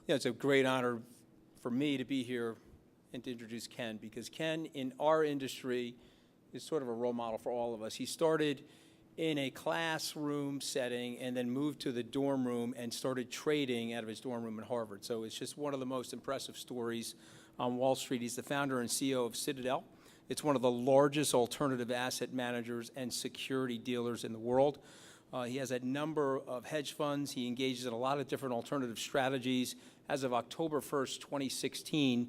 Yeah, it's a great honor for me to be here and to introduce Ken, because Ken, in our industry, is sort of a role model for all of us. He started in a classroom setting and then moved to the dorm room and started trading out of his dorm room at Harvard. So it's just one of the most impressive stories on Wall Street. He's the founder and CEO of Citadel. It's one of the largest alternative asset managers and security dealers in the world. He has a number of hedge funds. He engages in a lot of different alternative strategies. As of October 1st, 2016,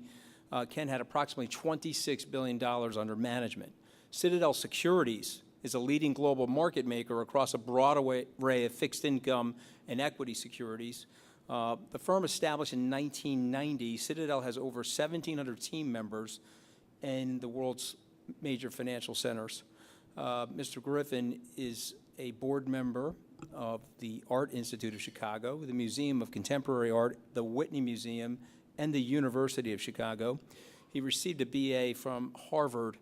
Ken had approximately $26 billion under management. Citadel Securities is a leading global market maker across a broad array of fixed income and equity securities. The firm established in 1990, Citadel has over 1,700 team members in the world's major financial centers. Mr. Griffin is a board member of the Art Institute of Chicago, the Museum of Contemporary Art, the Whitney Museum, and the University of Chicago. He received a BA from Harvard.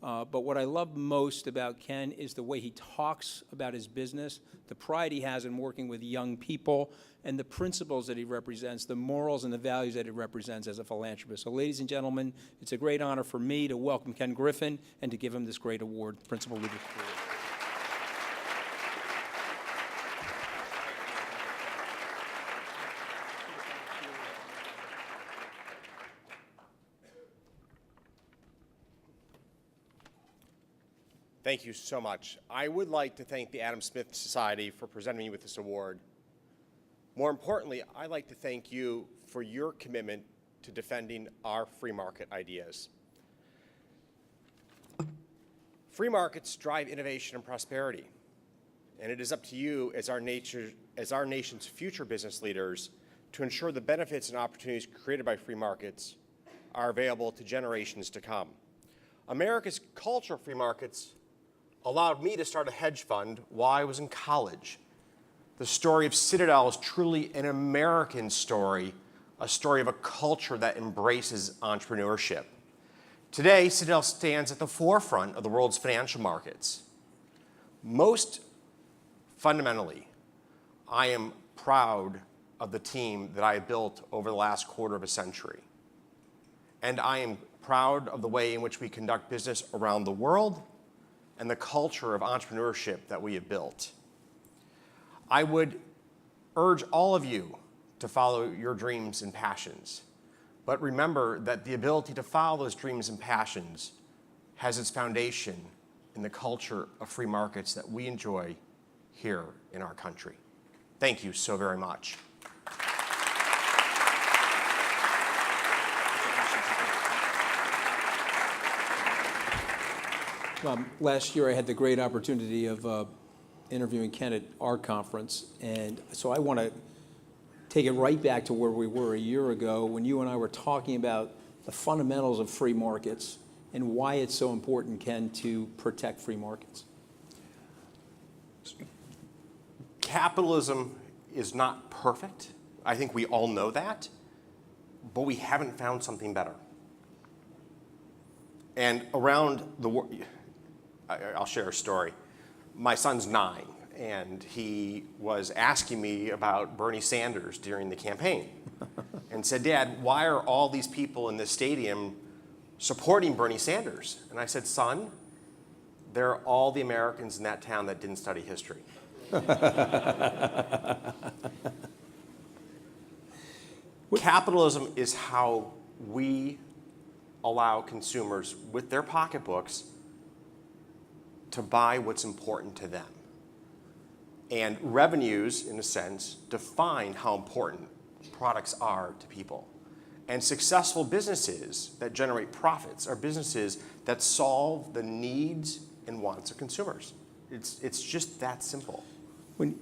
But what I love most about Ken is the way he talks about his business, the pride he has in working with young people, and the principles that he represents, the morals and the values that he represents as a philanthropist. So ladies and gentlemen, it's a great honor for me to welcome Ken Griffin and to give him this great award, Principal Leadership Award. Thank you so much. I would like to thank the Adam Smith Society for presenting me with this award. More importantly, I'd like to thank you for your commitment to defending our free market ideas. Free markets drive innovation and prosperity, and it is up to you as our nation's future business leaders to ensure the benefits and opportunities created by free markets are available to generations to come. America's culture of free markets allowed me to start a hedge fund while I was in college. The story of Citadel is truly an American story, a story of a culture that embraces entrepreneurship. Today, Citadel stands at the forefront of the world's financial markets. Most fundamentally, I am proud of the team that I have built over the last quarter of a century. And I am proud of the way in which we conduct business around the world and the culture of entrepreneurship that we have built. I would urge all of you to follow your dreams and passions, but remember that the ability to follow those dreams and passions has its foundation in the culture of free markets that we enjoy here in our country. Thank you so very much. Last year, I had the great opportunity of interviewing Ken at our conference, and so I want to take it right back to where we were a year ago when you and I were talking about the fundamentals of free markets and why it's so important, Ken, to protect free markets. Capitalism is not perfect. I think we all know that, but we haven't found something better. And around the world, I'll share a story. My son's 9, and he was asking me about Bernie Sanders during the campaign and said, "Dad, why are all these people in this stadium supporting Bernie Sanders?" And I said, "Son, they're all the Americans in that town that didn't study history." Capitalism is how we allow consumers with their pocketbooks to buy what's important to them. And revenues, in a sense, define how important products are to people. And successful businesses that generate profits are businesses that solve the needs and wants of consumers. It's just that simple.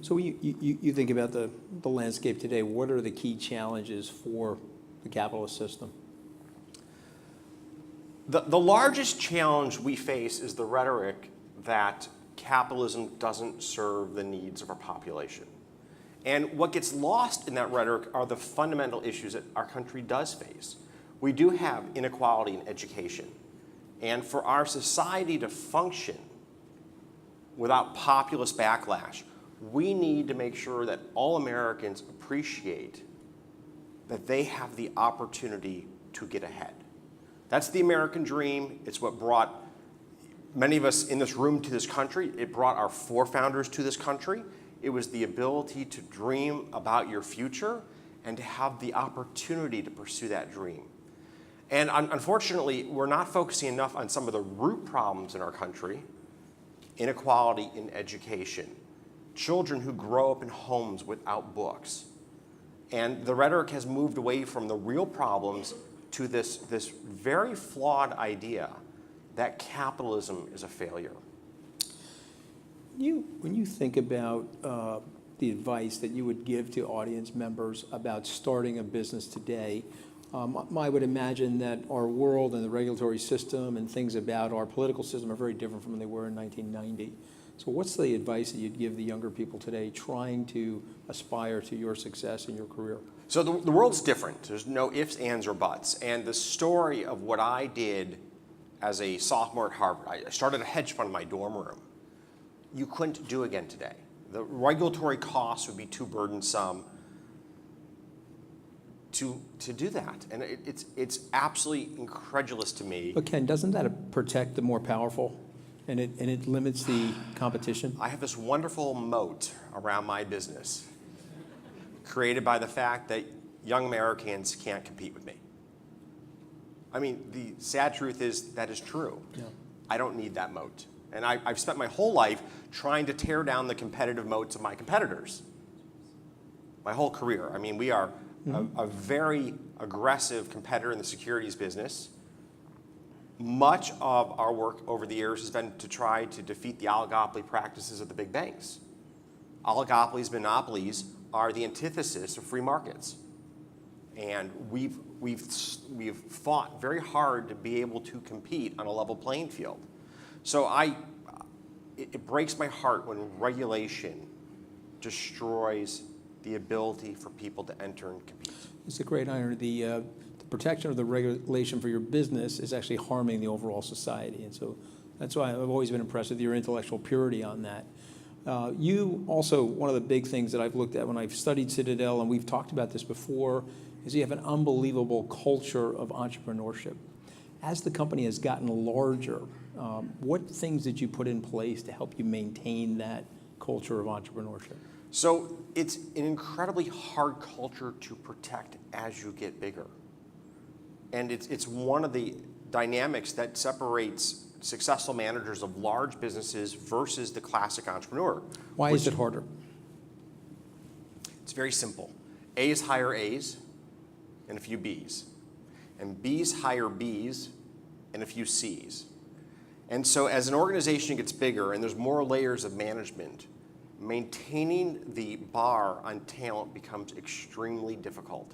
So when you think about the landscape today, what are the key challenges for the capitalist system? The largest challenge we face is the rhetoric that capitalism doesn't serve the needs of our population. And what gets lost in that rhetoric are the fundamental issues that our country does face. We do have inequality in education. And for our society to function without populist backlash, we need to make sure that all Americans appreciate that they have the opportunity to get ahead. That's the American dream. It's what brought many of us in this room to this country. It brought our forefounders to this country. It was the ability to dream about your future and to have the opportunity to pursue that dream. And unfortunately, we're not focusing enough on some of the root problems in our country: inequality in education, children who grow up in homes without books. And the rhetoric has moved away from the real problems to this very flawed idea that capitalism is a failure. When you think about the advice that you would give to audience members about starting a business today, I would imagine that our world and the regulatory system and things about our political system are very different from when they were in 1990. So what's the advice that you'd give the younger people today trying to aspire to your success in your career? So the world's different. There's no ifs, ands, or buts. And the story of what I did as a sophomore at Harvard, I started a hedge fund in my dorm room. You couldn't do again today. The regulatory costs would be too burdensome to do that. And it's absolutely incredulous to me. But Ken, doesn't that protect the more powerful? And it limits the competition? I have this wonderful moat around my business created by the fact that young Americans can't compete with me. I mean, the sad truth is that is true. Yeah. I don't need that moat. And I've spent my whole life trying to tear down the competitive moats of my competitors. My whole career. I mean, we are a very aggressive competitor in the securities business. Much of our work over the years has been to try to defeat the oligopoly practices of the big banks. Oligopolies, monopolies are the antithesis of free markets. And we've fought very hard to be able to compete on a level playing field. So it breaks my heart when regulation destroys the ability for people to enter and compete. It's a great irony. The protection of the regulation for your business is actually harming the overall society. And so that's why I've always been impressed with your intellectual purity on that. You also, one of the big things that I've looked at when I've studied Citadel, and we've talked about this before, is you have an unbelievable culture of entrepreneurship. As the company has gotten larger, what things did you put in place to help you maintain that culture of entrepreneurship? So it's an incredibly hard culture to protect as you get bigger. And it's one of the dynamics that separates successful managers of large businesses versus the classic entrepreneur. Why is it harder? It's very simple. A's hire A's and a few B's. And B's hire B's and a few C's. And so as an organization gets bigger and there's more layers of management, maintaining the bar on talent becomes extremely difficult.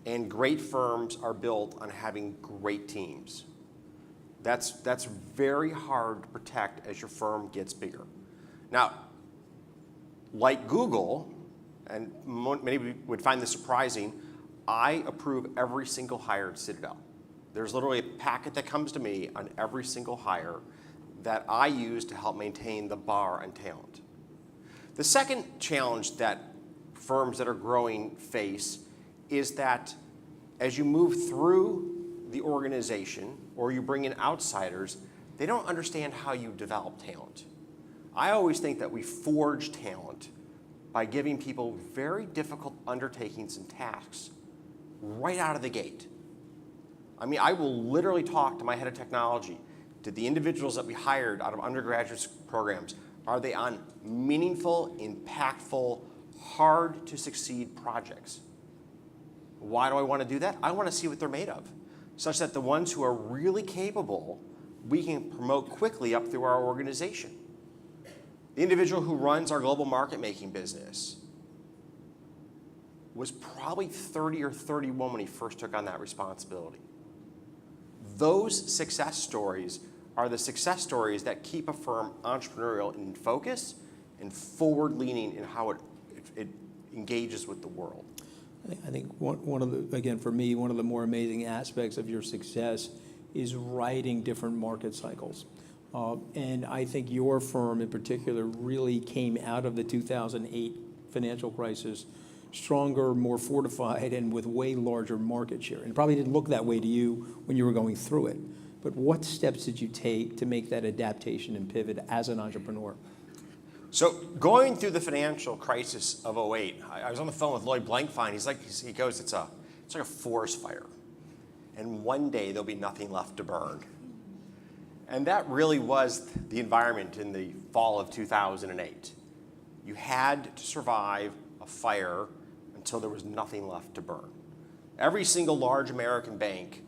And great firms are built on having great teams. That's very hard to protect as your firm gets bigger. Now, like Google, and many would find this surprising, I approve every single hire at Citadel. There's literally a packet that comes to me on every single hire that I use to help maintain the bar on talent. The second challenge that firms that are growing face is that as you move through the organization or you bring in outsiders, they don't understand how you develop talent. I always think that we forge talent by giving people very difficult undertakings and tasks right out of the gate. I mean, I will literally talk to my head of technology, to the individuals that we hired out of undergraduate programs. Are they on meaningful, impactful, hard to succeed projects? Why do I want to do that? I want to see what they're made of, such that the ones who are really capable, we can promote quickly up through our organization. The individual who runs our global market making business was probably 30 or 31 when he first took on that responsibility. Those success stories are the success stories that keep a firm entrepreneurial in focus and forward-leaning in how it engages with the world. I think one of the, again, for me, one of the more amazing aspects of your success is riding different market cycles. And I think your firm in particular really came out of the 2008 financial crisis stronger, more fortified, and with way larger market share. And it probably didn't look that way to you when you were going through it. But what steps did you take to make that adaptation and pivot as an entrepreneur? So going through the financial crisis of '08, I was on the phone with Lloyd Blankfein. He goes, it's like a forest fire. And one day there'll be nothing left to burn. And that really was the environment in the fall of 2008. You had to survive a fire until there was nothing left to burn. Every single large American bank,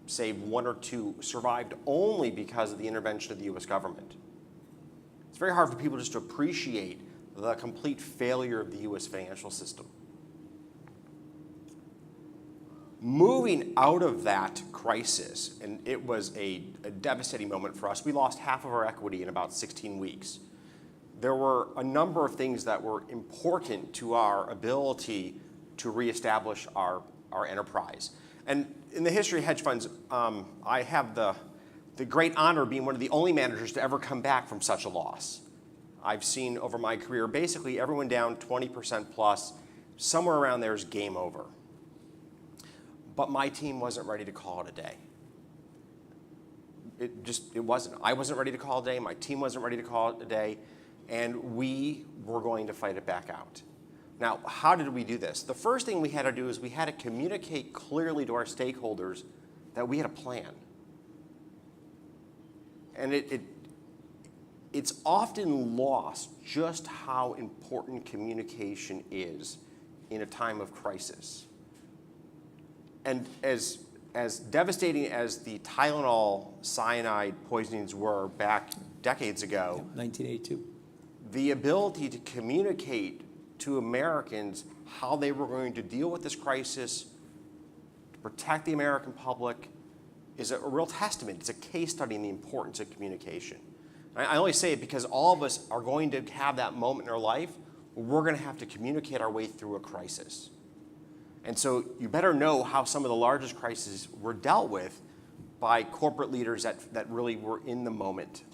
save one or two, survived only because of the intervention of the US government. It's very hard for people just to appreciate the complete failure of the US financial system. Moving out of that crisis, and it was a devastating moment for us, we lost half of our equity in about 16 weeks. There were a number of things that were important to our ability to reestablish our enterprise. And in the history of hedge funds, I have the great honor of being one of the only managers to ever come back from such a loss. I've seen over my career basically everyone down 20% plus, somewhere around there is game over. But my team wasn't ready to call it a day. It wasn't. I wasn't ready to call it a day, my team wasn't ready to call it a day, and we were going to fight it back out. Now, how did we do this? The first thing we had to do is we had to communicate clearly to our stakeholders that we had a plan. And it's often lost just how important communication is in a time of crisis. And as devastating as the Tylenol cyanide poisonings were back decades ago, 1982. The ability to communicate to Americans how they were going to deal with this crisis, to protect the American public, is a real testament. It's a case study in the importance of communication. I only say it because all of us are going to have that moment in our life where we're going to have to communicate our way through a crisis. And so you better know how some of the largest crises were dealt with by corporate leaders that really were in the moment.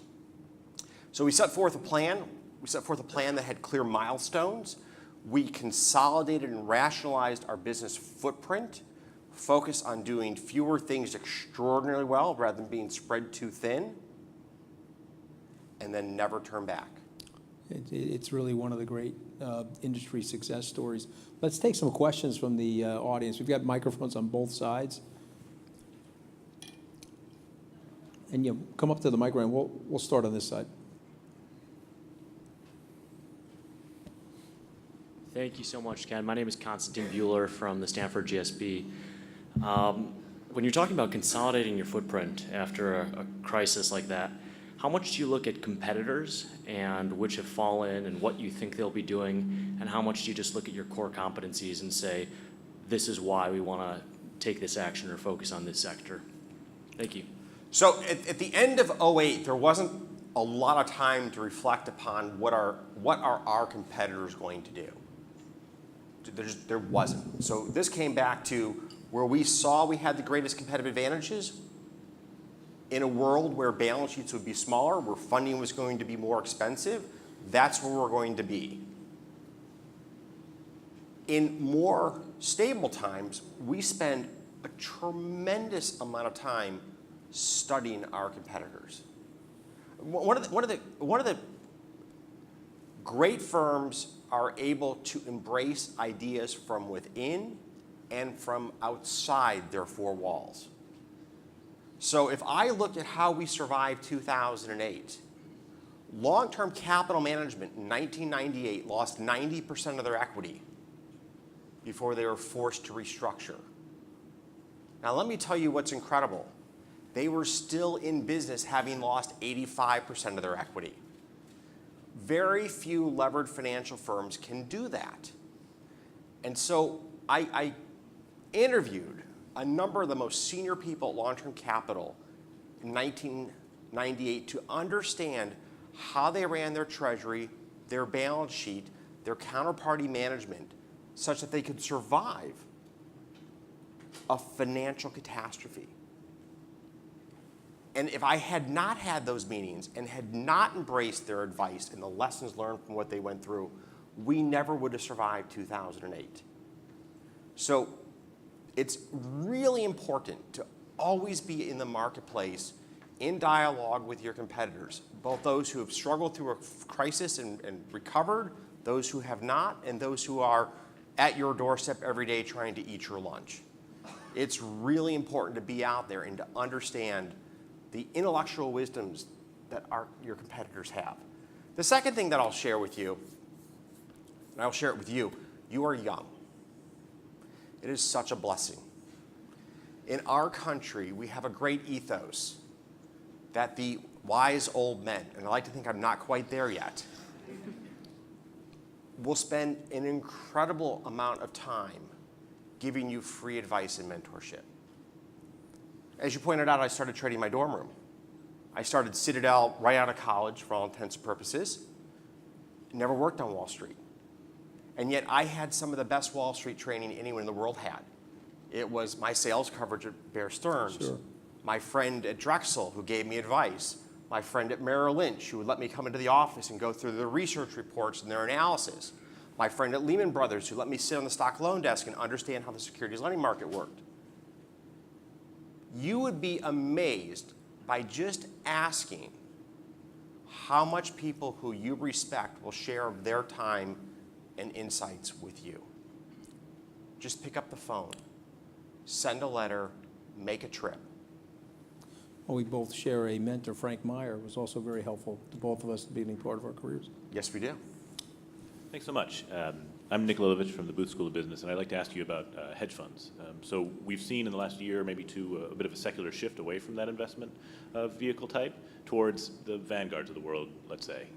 So we set forth a plan. We set forth a plan that had clear milestones. We consolidated and rationalized our business footprint, focused on doing fewer things extraordinarily well rather than being spread too thin, and then never turn back. It's really one of the great industry success stories. Let's take some questions from the audience. We've got microphones on both sides. And come up to the microphone. We'll start on this side. Thank you so much, Ken. My name is Konstantin Bueller from the Stanford GSB. When you're talking about consolidating your footprint after a crisis like that, how much do you look at competitors and which have fallen and what you think they'll be doing, and how much do you just look at your core competencies and say, this is why we want to take this action or focus on this sector? Thank you. So at the end of '08, there wasn't a lot of time to reflect upon what are our competitors going to do. There wasn't. So this came back to where we saw we had the greatest competitive advantages in a world where balance sheets would be smaller, where funding was going to be more expensive. That's where we're going to be. In more stable times, we spend a tremendous amount of time studying our competitors. One of the great firms are able to embrace ideas from within and from outside their four walls. So if I looked at how we survived 2008, long-term capital management in 1998 lost 90% of their equity before they were forced to restructure. Now let me tell you what's incredible. They were still in business having lost 85% of their equity. Very few levered financial firms can do that. And so I interviewed a number of the most senior people at Long-Term Capital in 1998 to understand how they ran their treasury, their balance sheet, their counterparty management, such that they could survive a financial catastrophe. And if I had not had those meetings and had not embraced their advice and the lessons learned from what they went through, we never would have survived 2008. So it's really important to always be in the marketplace in dialogue with your competitors, both those who have struggled through a crisis and recovered, those who have not, and those who are at your doorstep every day trying to eat your lunch. It's really important to be out there and to understand the intellectual wisdoms that your competitors have. The second thing that I'll share with you, and I'll share it with you, you are young. It is such a blessing. In our country, we have a great ethos that the wise old men, and I like to think I'm not quite there yet, will spend an incredible amount of time giving you free advice and mentorship. As you pointed out, I started trading my dorm room. I started Citadel right out of college for all intents and purposes. Never worked on Wall Street. And yet I had some of the best Wall Street training anyone in the world had. It was my sales coverage at Bear Stearns, Sure. my friend at Drexel who gave me advice, my friend at Merrill Lynch who would let me come into the office and go through their research reports and their analysis, my friend at Lehman Brothers who let me sit on the stock loan desk and understand how the securities lending market worked. You would be amazed by just asking how much people who you respect will share their time and insights with you. Just pick up the phone, send a letter, make a trip. Well, we both share a mentor, Frank Meyer, was also very helpful to both of us at the beginning part of our careers. Yes, we do. Thanks so much. I'm Nick Lovich from the Booth School of Business, and I'd like to ask you about hedge funds. So we've seen in the last year, maybe two, a bit of a secular shift away from that investment vehicle type towards the vanguards of the world, let's say.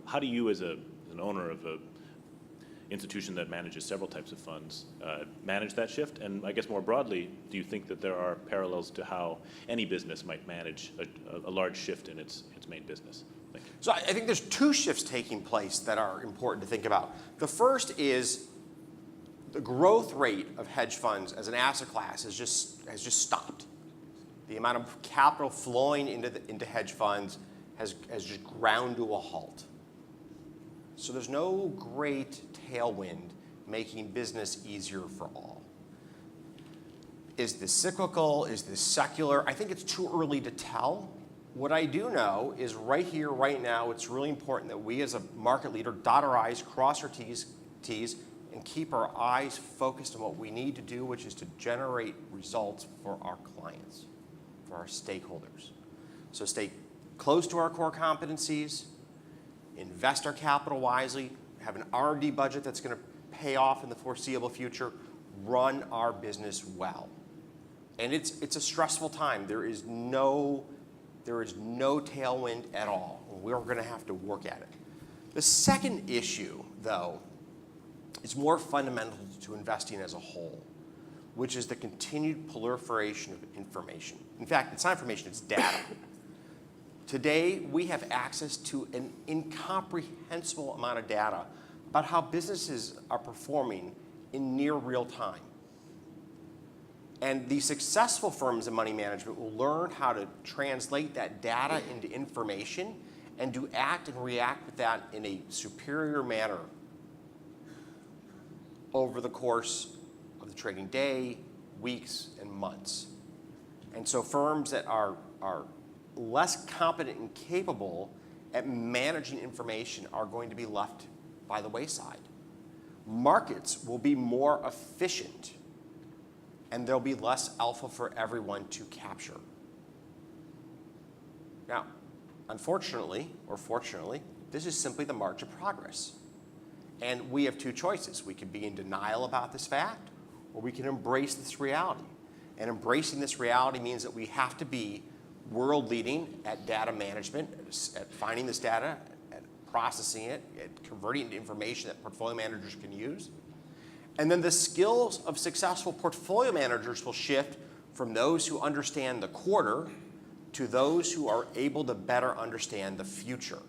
How do you, as an owner of an institution that manages several types of funds, manage that shift? And I guess more broadly, do you think that there are parallels to how any business might manage a large shift in its main business? Thank you. So I think there's two shifts taking place that are important to think about. The first is the growth rate of hedge funds as an asset class has just stopped. The amount of capital flowing into hedge funds has just ground to a halt. So there's no great tailwind making business easier for all. Is this cyclical? Is this secular? I think it's too early to tell. What I do know is right here, right now, it's really important that we as a market leader dot our I's, cross our T's, and keep our eyes focused on what we need to do, which is to generate results for our clients, for our stakeholders. So stay close to our core competencies, invest our capital wisely, have an R&D budget that's going to pay off in the foreseeable future, run our business well. And it's a stressful time. There is no tailwind at all. We're going to have to work at it. The second issue, though, is more fundamental to investing as a whole, which is the continued proliferation of information. In fact, it's not information, it's data. Today, we have access to an incomprehensible amount of data about how businesses are performing in near real time. And the successful firms in money management will learn how to translate that data into information and to act and react with that in a superior manner over the course of the trading day, weeks, and months. And so firms that are less competent and capable at managing information are going to be left by the wayside. Markets will be more efficient, and there'll be less alpha for everyone to capture. Now, unfortunately, or fortunately, this is simply the march of progress. And we have two choices. We can be in denial about this fact, or we can embrace this reality. And embracing this reality means that we have to be world leading at data management, at finding this data, at processing it, at converting it into information that portfolio managers can use. And then the skills of successful portfolio managers will shift from those who understand the quarter to those who are able to better understand the future.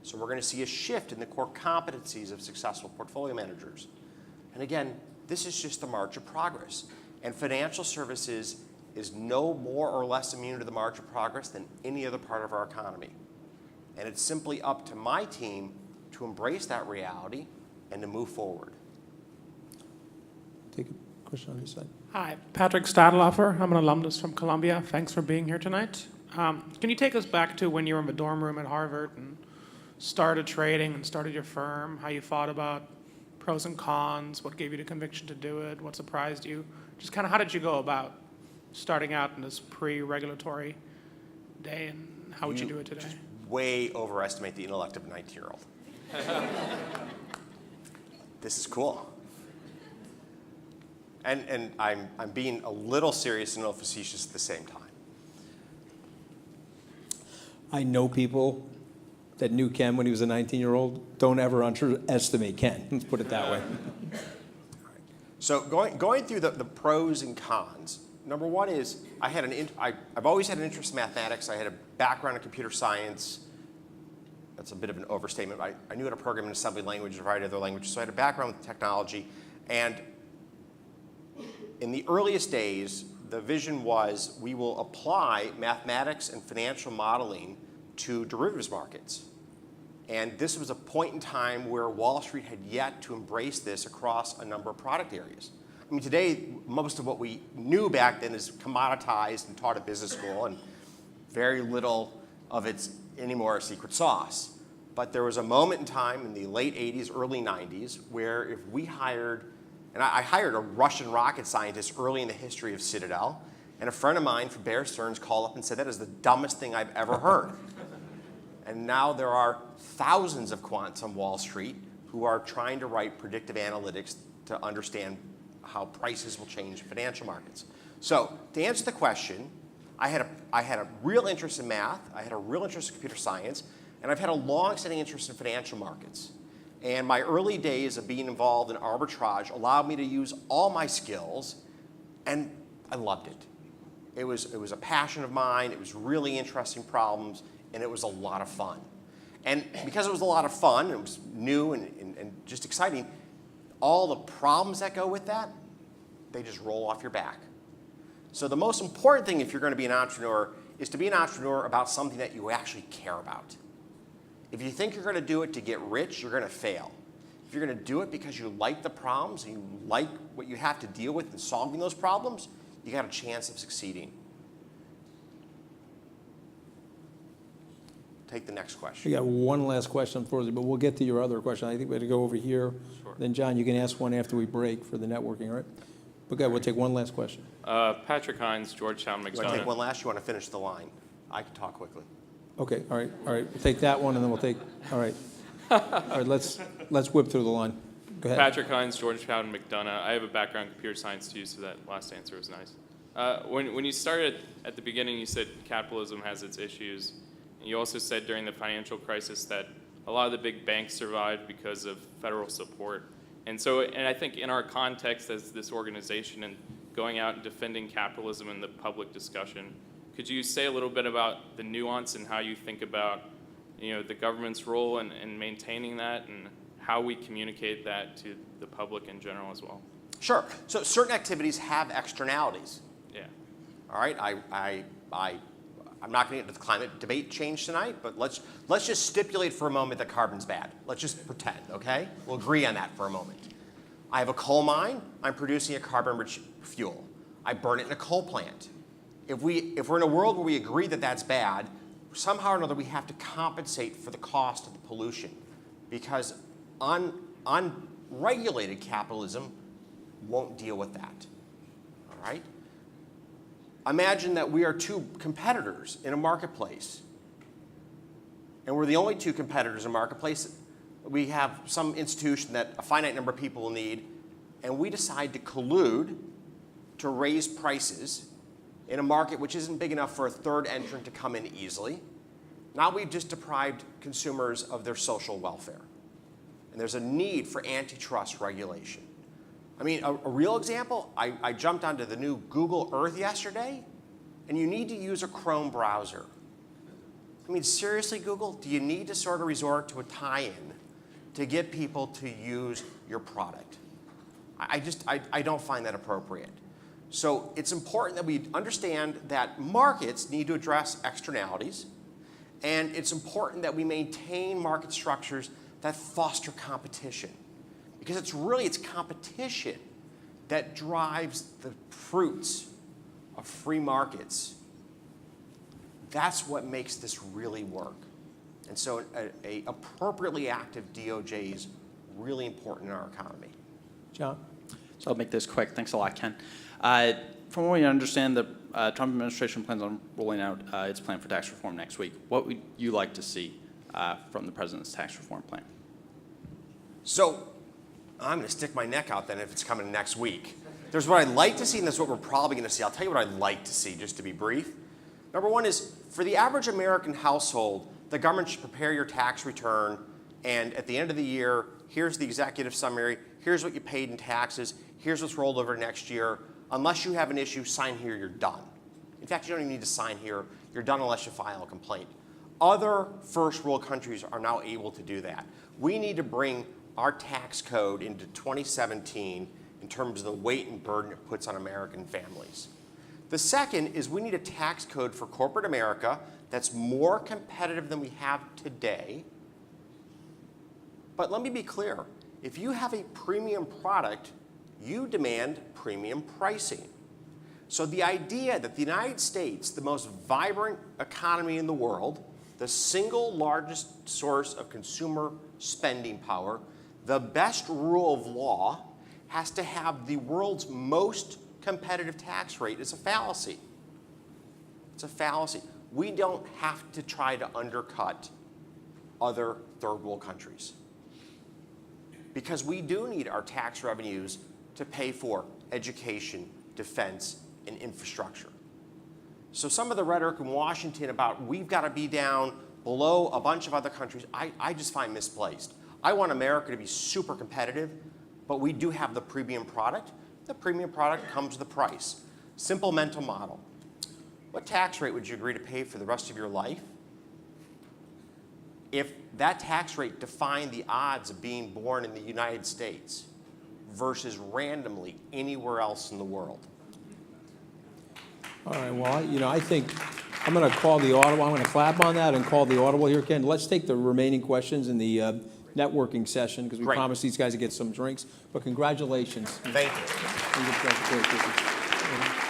So we're going to see a shift in the core competencies of successful portfolio managers. And again, this is just the march of progress. And financial services is no more or less immune to the march of progress than any other part of our economy. And it's simply up to my team to embrace that reality and to move forward. Take a question on this side. Hi, Patrick Stadlofer. I'm an alumnus from Columbia. Thanks for being here tonight. Can you take us back to when you were in the dorm room at Harvard and started trading and started your firm, how you thought about pros and cons, what gave you the conviction to do it, what surprised you? Just kind of how did you go about starting out in this pre-regulatory day, and how would you do it today? Just way overestimate the intellect of a 19-year-old. This is cool. And I'm being a little serious and a little facetious at the same time. I know people that knew Ken when he was a 19-year-old. Don't ever underestimate Ken. Let's put it that way. So going through the pros and cons, number one is I've always had an interest in mathematics. I had a background in computer science. That's a bit of an overstatement. I knew how to program in assembly language and a variety of other languages, so I had a background with technology. And in the earliest days, the vision was we will apply mathematics and financial modeling to derivatives markets. And this was a point in time where Wall Street had yet to embrace this across a number of product areas. I mean, today, most of what we knew back then is commoditized and taught at business school, and very little of it's anymore a secret sauce. But there was a moment in time in the late 80s, early 90s, where if we hired, and I hired a Russian rocket scientist early in the history of Citadel, and a friend of mine from Bear Stearns called up and said, that is the dumbest thing I've ever heard. And now there are thousands of quants on Wall Street who are trying to write predictive analytics to understand how prices will change in financial markets. So to answer the question, I had a real interest in math, I had a real interest in computer science, and I've had a long-standing interest in financial markets. And my early days of being involved in arbitrage allowed me to use all my skills, and I loved it. It was a passion of mine, it was really interesting problems, and it was a lot of fun. And because it was a lot of fun, it was new and just exciting, all the problems that go with that, they just roll off your back. So the most important thing if you're going to be an entrepreneur is to be an entrepreneur about something that you actually care about. If you think you're going to do it to get rich, you're going to fail. If you're going to do it because you like the problems and you like what you have to deal with in solving those problems, you got a chance of succeeding. Take the next question. We got one last question for you, but we'll get to your other question. I think we had to go over here. Sure. Then, John, you can ask one after we break for the networking, all right? Okay, we'll take one last question. Patrick Hines, Georgetown, You want to take McDonough. one last? You want to finish the line? I can talk quickly. Okay, all right. We'll take that one, and then we'll take, all right. All right, let's whip through the line. Go ahead. Patrick Hines, Georgetown, McDonough. I have a background in computer science too, so that last answer was nice. When you started at the beginning, you said capitalism has its issues. And you also said during the financial crisis that a lot of the big banks survived because of federal support. And I think in our context as this organization and going out and defending capitalism in the public discussion, could you say a little bit about the nuance and how you think about, the government's role in maintaining that and how we communicate that to the public in general as well? Sure. So certain activities have externalities. Yeah. All right. I'm not going to get into the climate debate change tonight, but let's just stipulate for a moment that carbon's bad. Let's just pretend, okay? We'll agree on that for a moment. I have a coal mine. I'm producing a carbon-rich fuel. I burn it in a coal plant. If we're in a world where we agree that that's bad, somehow or another we have to compensate for the cost of the pollution, because unregulated capitalism won't deal with that. All right? Imagine that we are two competitors in a marketplace, and we're the only two competitors in a marketplace. We have some institution that a finite number of people will need, and we decide to collude to raise prices in a market which isn't big enough for a third entrant to come in easily. Now we've just deprived consumers of their social welfare. And there's a need for antitrust regulation. I mean, a real example, I jumped onto the new Google Earth yesterday, and you need to use a Chrome browser. I mean, seriously, Google, do you need to sort of resort to a tie-in to get people to use your product? I don't find that appropriate. So it's important that we understand that markets need to address externalities, and it's important that we maintain market structures that foster competition. because it's competition that drives the fruits of free markets. That's what makes this really work. And so a appropriately active DOJ is really important in our economy. John? So I'll make this quick. Thanks a lot, Ken. From what we understand, the Trump administration plans on rolling out its plan for tax reform next week. What would you like to see from the president's tax reform plan? So I'm going to stick my neck out then if it's coming next week. There's what I'd like to see, and that's what we're probably going to see. I'll tell you what I'd like to see, just to be brief. Number one is, for the average American household, the government should prepare your tax return, and at the end of the year, here's the executive summary, here's what you paid in taxes, here's what's rolled over next year. Unless you have an issue, sign here, you're done. In fact, you don't even need to sign here. You're done unless you file a complaint. Other first world countries are now able to do that. We need to bring our tax code into 2017 in terms of the weight and burden it puts on American families. The second is we need a tax code for corporate America that's more competitive than we have today. But let me be clear. If you have a premium product, you demand premium pricing. So the idea that the United States, the most vibrant economy in the world, the single largest source of consumer spending power, the best rule of law, has to have the world's most competitive tax rate is a fallacy. It's a fallacy. We don't have to try to undercut other third world countries, because we do need our tax revenues to pay for education, defense, and infrastructure. So some of the rhetoric in Washington about we've got to be down below a bunch of other countries, I just find misplaced. I want America to be super competitive, but we do have the premium product. The premium product comes with a price. Simple mental model. What tax rate would you agree to pay for the rest of your life if that tax rate defined the odds of being born in the United States versus randomly anywhere else in the world? All right, well, I think I'm going to call the audible. I'm going to clap on that and call the audible here, Ken. Let's take the remaining questions in the networking session, because we promised these guys to get some drinks. But congratulations. Thank you. Great.